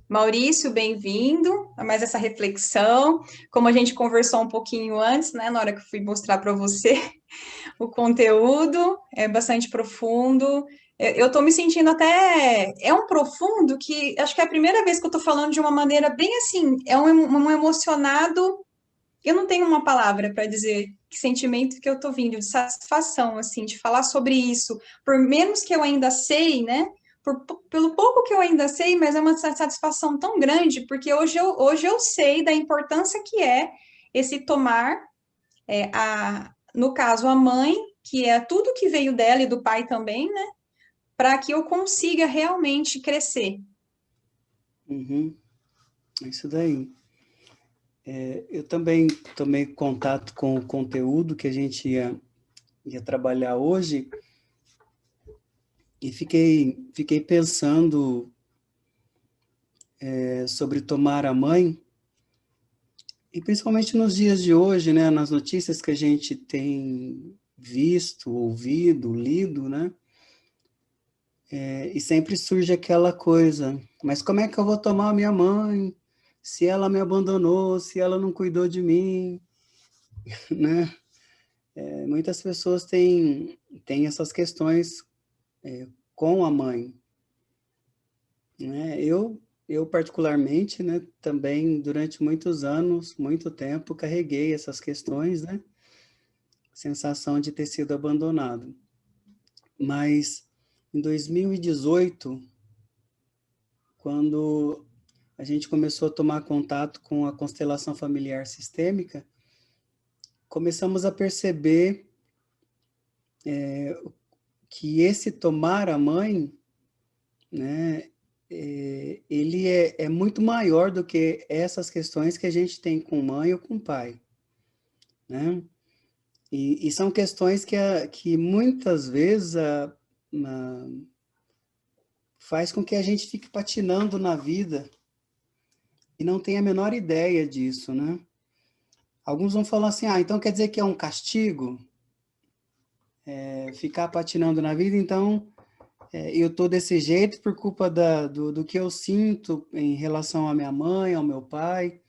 Maurício, bem-vindo a mais essa reflexão. Como a gente conversou um pouquinho antes, né, na hora que eu fui mostrar para você o conteúdo, é bastante profundo. Eu estou me sentindo até. É um profundo que acho que é a primeira vez que eu estou falando de uma maneira bem assim. É um emocionado. Eu não tenho uma palavra para dizer que sentimento que eu estou vindo, de satisfação, assim, de falar sobre isso. Por menos que eu ainda sei, né? Pelo pouco que eu ainda sei, mas é uma satisfação tão grande, porque hoje eu sei da importância que é esse tomar, no caso, a mãe, que é tudo que veio dela e do pai também, né? Para que eu consiga realmente crescer. Uhum, é isso daí. Eu também tomei contato com o conteúdo que a gente ia trabalhar hoje e fiquei pensando sobre tomar a mãe, e principalmente nos dias de hoje, né, nas notícias que a gente tem visto, ouvido, lido, né, e sempre surge aquela coisa, mas como é que eu vou tomar a minha mãe se ela me abandonou, se ela não cuidou de mim, né? Muitas pessoas têm essas questões com a mãe, né? Eu particularmente, né, também durante muitos anos, muito tempo, carreguei essas questões, né? Sensação de ter sido abandonado. Mas em 2018, quando a gente começou a tomar contato com a constelação familiar sistêmica, começamos a perceber que esse tomar a mãe, né, ele é muito maior do que essas questões que a gente tem com mãe ou com pai, né? E são questões que muitas vezes faz com que a gente fique patinando na vida e não tenha a menor ideia disso, né? Alguns vão falar assim, então quer dizer que é um castigo ficar patinando na vida, então eu tô desse jeito por culpa do que eu sinto em relação à minha mãe, ao meu pai.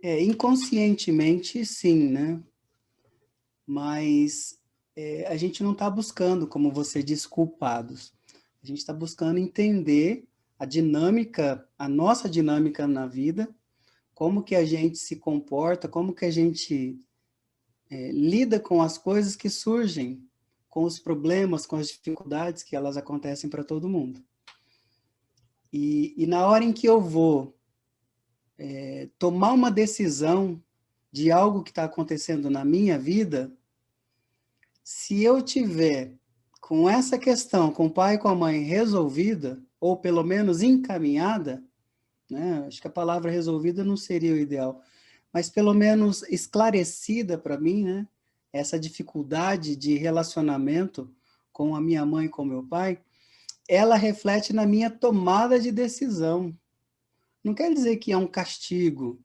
Inconscientemente, sim, né? Mas a gente não está buscando, como você diz, culpados. A gente está buscando entender a dinâmica, a nossa dinâmica na vida, como que a gente se comporta, como que a gente lida com as coisas que surgem, com os problemas, com as dificuldades que elas acontecem para todo mundo. E na hora em que eu vou tomar uma decisão de algo que está acontecendo na minha vida, se eu tiver com essa questão, com o pai e com a mãe resolvida, ou pelo menos encaminhada, né? Acho que a palavra resolvida não seria o ideal, mas pelo menos esclarecida para mim, né? Essa dificuldade de relacionamento com a minha mãe e com o meu pai, ela reflete na minha tomada de decisão. Não quer dizer que é um castigo.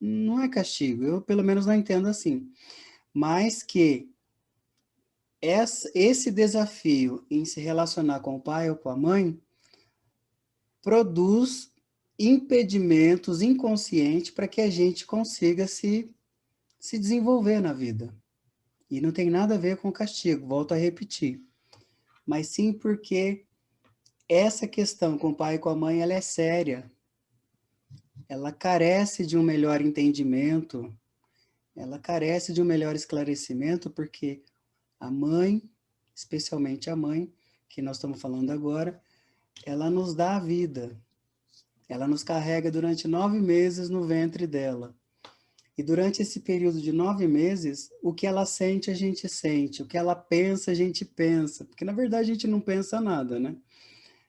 Não é castigo, eu pelo menos não entendo assim. Mas que esse desafio em se relacionar com o pai ou com a mãe produz impedimentos inconscientes para que a gente consiga se desenvolver na vida. E não tem nada a ver com castigo, volto a repetir. Mas sim porque essa questão com o pai e com a mãe, ela é séria. Ela carece de um melhor entendimento, ela carece de um melhor esclarecimento, porque a mãe, especialmente a mãe, que nós estamos falando agora, ela nos dá a vida. Ela nos carrega durante 9 meses no ventre dela. E durante esse período de 9 meses, o que ela sente, a gente sente. O que ela pensa, a gente pensa. Porque, na verdade, a gente não pensa nada, né?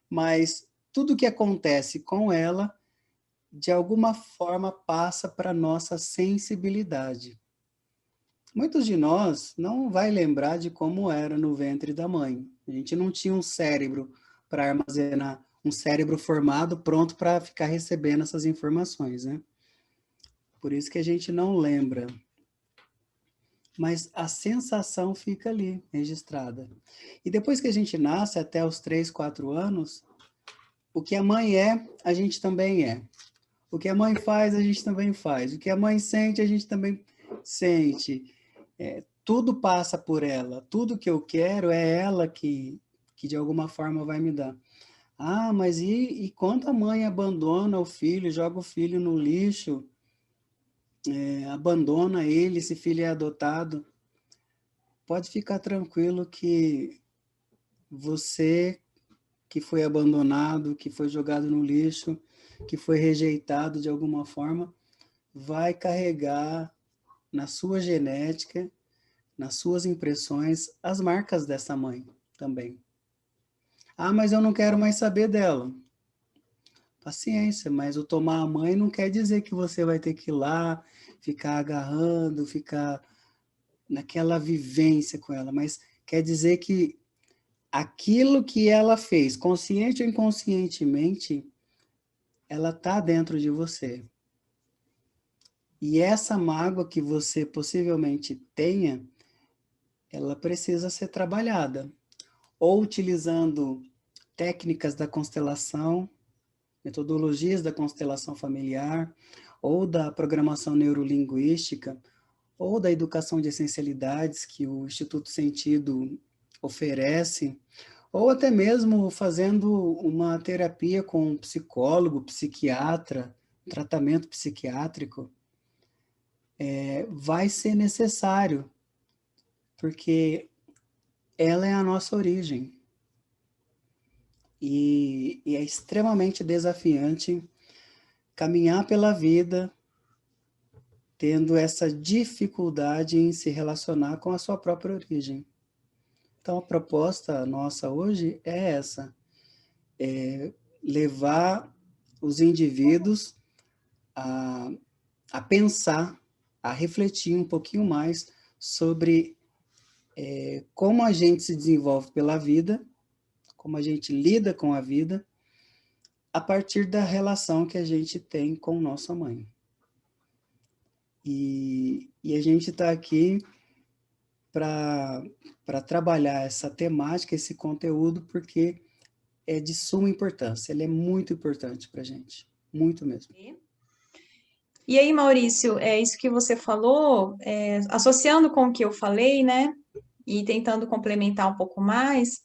Mas tudo que acontece com ela, de alguma forma, passa para a nossa sensibilidade. Muitos de nós não vai lembrar de como era no ventre da mãe. A gente não tinha um cérebro para armazenar, um cérebro formado pronto para ficar recebendo essas informações, né? Por isso que a gente não lembra. Mas a sensação fica ali, registrada. E depois que a gente nasce, até os 3, 4 anos, o que a mãe é, a gente também é. O que a mãe faz, a gente também faz. O que a mãe sente, a gente também sente. Tudo passa por ela. Tudo que eu quero é ela que de alguma forma vai me dar. Ah, mas e quando a mãe abandona o filho, joga o filho no lixo, abandona ele, esse filho é adotado, pode ficar tranquilo que você que foi abandonado, que foi jogado no lixo, que foi rejeitado de alguma forma, vai carregar na sua genética, nas suas impressões, as marcas dessa mãe também. Ah, mas eu não quero mais saber dela. Paciência, mas o tomar a mãe não quer dizer que você vai ter que ir lá, ficar agarrando, ficar naquela vivência com ela, mas quer dizer que aquilo que ela fez, consciente ou inconscientemente, ela está dentro de você. E essa mágoa que você possivelmente tenha, ela precisa ser trabalhada, ou utilizando técnicas da constelação, metodologias da constelação familiar, ou da programação neurolinguística, ou da educação de essencialidades que o Instituto Sentido oferece, ou até mesmo fazendo uma terapia com um psicólogo, psiquiatra, tratamento psiquiátrico, vai ser necessário, porque ela é a nossa origem. E é extremamente desafiante caminhar pela vida tendo essa dificuldade em se relacionar com a sua própria origem. Então, a proposta nossa hoje é essa, levar os indivíduos a, a pensar, a refletir um pouquinho mais sobre como a gente se desenvolve pela vida, como a gente lida com a vida, a partir da relação que a gente tem com nossa mãe. E a gente está aqui para trabalhar essa temática, esse conteúdo, porque é de suma importância, ele é muito importante para a gente, muito mesmo. E aí, Maurício, é isso que você falou, associando com o que eu falei, né, e tentando complementar um pouco mais,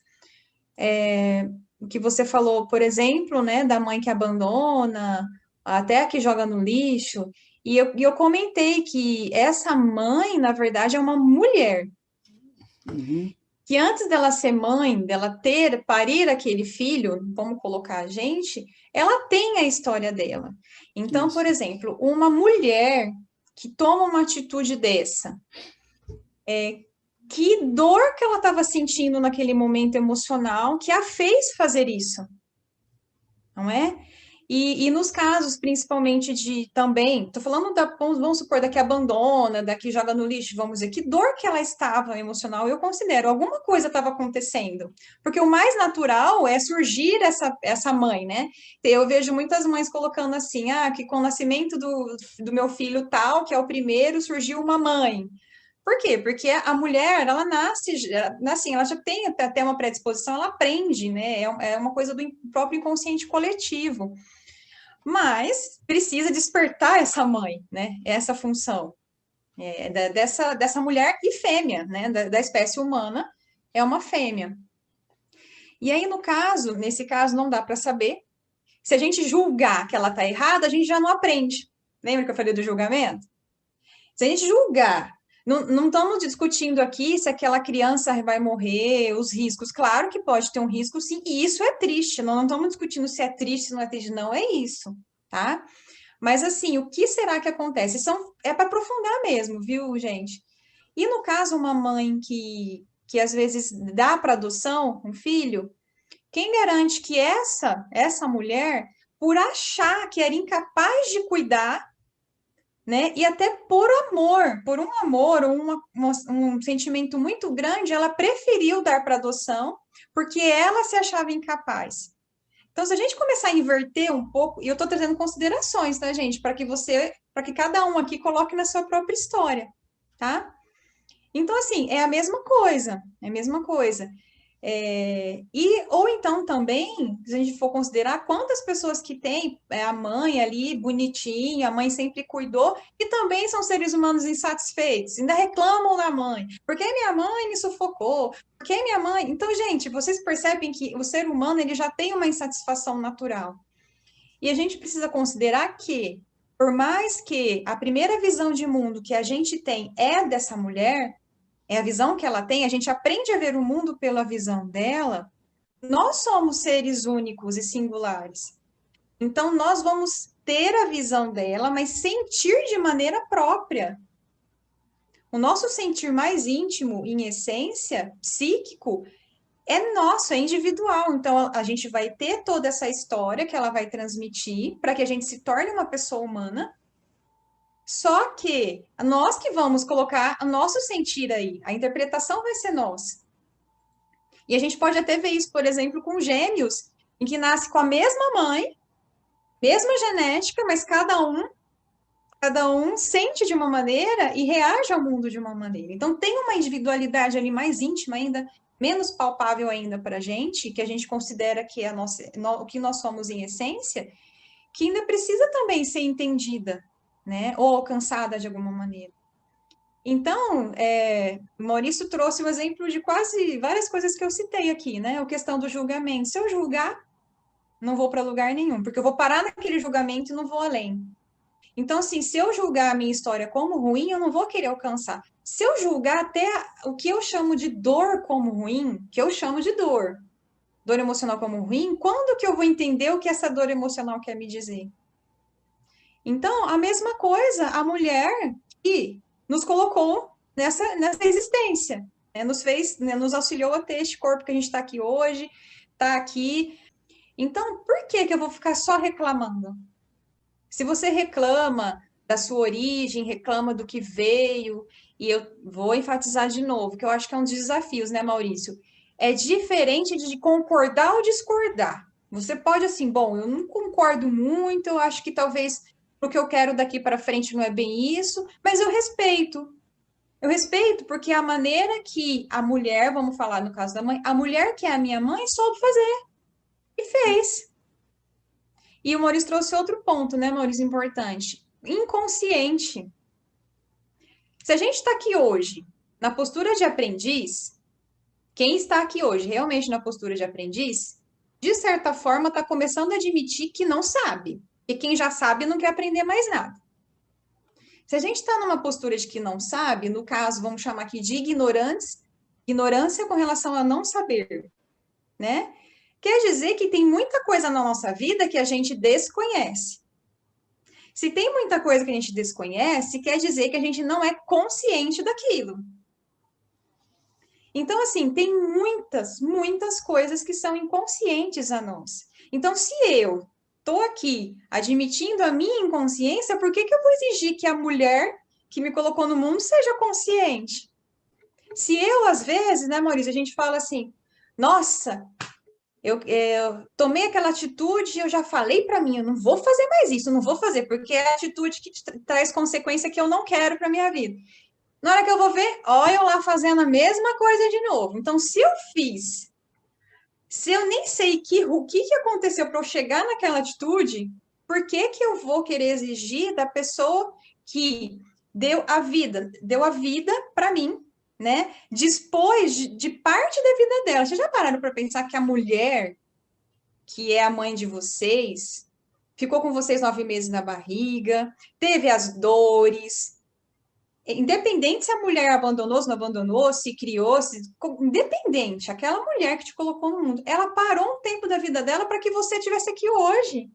o que você falou, por exemplo, né, da mãe que abandona, até a que joga no lixo, e eu comentei que essa mãe, na verdade, é uma mulher, Uhum. que antes dela ser mãe, dela parir aquele filho, vamos colocar a gente, ela tem a história dela. Então, por Isso. exemplo, uma mulher que toma uma atitude dessa, que dor que ela estava sentindo naquele momento emocional que a fez fazer isso, não é? E nos casos, principalmente de também, tô falando vamos supor, da que abandona, da que joga no lixo, vamos dizer, que dor que ela estava emocional, eu considero, alguma coisa estava acontecendo. Porque o mais natural é surgir essa mãe, né? Eu vejo muitas mães colocando assim, que com o nascimento do meu filho tal, que é o primeiro, surgiu uma mãe. Por quê? Porque a mulher, ela nasce, assim, ela já tem até uma predisposição, ela aprende, né? É uma coisa do próprio inconsciente coletivo. Mas precisa despertar essa mãe, né? Essa função dessa mulher e fêmea, né? Da espécie humana, é uma fêmea. E aí, nesse caso, não dá para saber. Se a gente julgar que ela está errada, a gente já não aprende. Lembra que eu falei do julgamento? Se a gente julgar, não estamos discutindo aqui se aquela criança vai morrer, os riscos. Claro que pode ter um risco, sim, e isso é triste. Não estamos discutindo se é triste, se não é triste, não é isso, tá? Mas assim, o que será que acontece? É para aprofundar mesmo, viu, gente? E no caso, uma mãe que às vezes dá para adoção um filho, quem garante que essa mulher, por achar que era incapaz de cuidar, né? E até por um amor, ou um sentimento muito grande, ela preferiu dar para adoção porque ela se achava incapaz. Então, se a gente começar a inverter um pouco, e eu estou trazendo considerações, tá, gente, para que cada um aqui coloque na sua própria história, tá? Então, assim, é a mesma coisa, é a mesma coisa. Ou então também, se a gente for considerar quantas pessoas que tem a mãe ali bonitinha, a mãe sempre cuidou, e também são seres humanos insatisfeitos, ainda reclamam da mãe, porque minha mãe me sufocou, porque minha mãe. Então, gente, vocês percebem que o ser humano ele já tem uma insatisfação natural. E a gente precisa considerar que, por mais que a primeira visão de mundo que a gente tem é dessa mulher, é a visão que ela tem, a gente aprende a ver o mundo pela visão dela, nós somos seres únicos e singulares. Então, nós vamos ter a visão dela, mas sentir de maneira própria. O nosso sentir mais íntimo, em essência, psíquico, é nosso, é individual. Então, a gente vai ter toda essa história que ela vai transmitir para que a gente se torne uma pessoa humana. Só que nós que vamos colocar o nosso sentir aí, a interpretação vai ser nossa. E a gente pode até ver isso, por exemplo, com gêmeos, em que nasce com a mesma mãe, mesma genética, mas cada um sente de uma maneira e reage ao mundo de uma maneira. Então tem uma individualidade ali mais íntima ainda, menos palpável ainda para a gente, que a gente considera que é o que nós somos em essência, que ainda precisa também ser entendida, né? Ou alcançada de alguma maneira. Então, Maurício trouxe o exemplo de quase várias coisas que eu citei aqui, né? A questão do julgamento. Se eu julgar, não vou para lugar nenhum, porque eu vou parar naquele julgamento e não vou além. Então, assim, se eu julgar a minha história como ruim, eu não vou querer alcançar. Se eu julgar até o que eu chamo de dor como ruim, que eu chamo de dor emocional como ruim, quando que eu vou entender o que essa dor emocional quer me dizer? Então, a mesma coisa, a mulher que nos colocou nessa existência, né? Nos fez, né? Nos auxiliou a ter este corpo que a gente está aqui hoje, está aqui. Então, por que eu vou ficar só reclamando? Se você reclama da sua origem, reclama do que veio, e eu vou enfatizar de novo, que eu acho que é um dos desafios, né, Maurício? É diferente de concordar ou discordar. Você pode, assim, bom, eu não concordo muito, eu acho que talvez o que eu quero daqui para frente não é bem isso, mas eu respeito. Eu respeito porque a maneira que a mulher, vamos falar no caso da mãe, a mulher que é a minha mãe soube fazer e fez. E o Maurício trouxe outro ponto, né, Maurício, importante. Inconsciente. Se a gente está aqui hoje na postura de aprendiz, quem está aqui hoje realmente na postura de aprendiz, de certa forma está começando a admitir que não sabe. E quem já sabe não quer aprender mais nada. Se a gente está numa postura de que não sabe, no caso, vamos chamar aqui de ignorância com relação a não saber, né? Quer dizer que tem muita coisa na nossa vida que a gente desconhece. Se tem muita coisa que a gente desconhece, quer dizer que a gente não é consciente daquilo. Então, assim, tem muitas coisas que são inconscientes a nós. Então, se eu estou aqui admitindo a minha inconsciência, por que eu vou exigir que a mulher que me colocou no mundo seja consciente? Se eu, às vezes, né, Maurício, a gente fala assim, nossa, eu tomei aquela atitude e eu já falei para mim, eu não vou fazer mais isso, eu não vou fazer, porque é a atitude que traz consequência que eu não quero para minha vida. Na hora que eu vou ver, olha eu lá fazendo a mesma coisa de novo. Então, se eu fiz, se eu nem sei o que aconteceu para eu chegar naquela atitude, por que eu vou querer exigir da pessoa que deu a vida para mim, né? Dispôs de parte da vida dela. Vocês já pararam para pensar que a mulher, que é a mãe de vocês, ficou com vocês 9 meses na barriga, teve as dores, independente se a mulher abandonou, se não abandonou, se criou, independente, aquela mulher que te colocou no mundo, ela parou um tempo da vida dela para que você estivesse aqui hoje.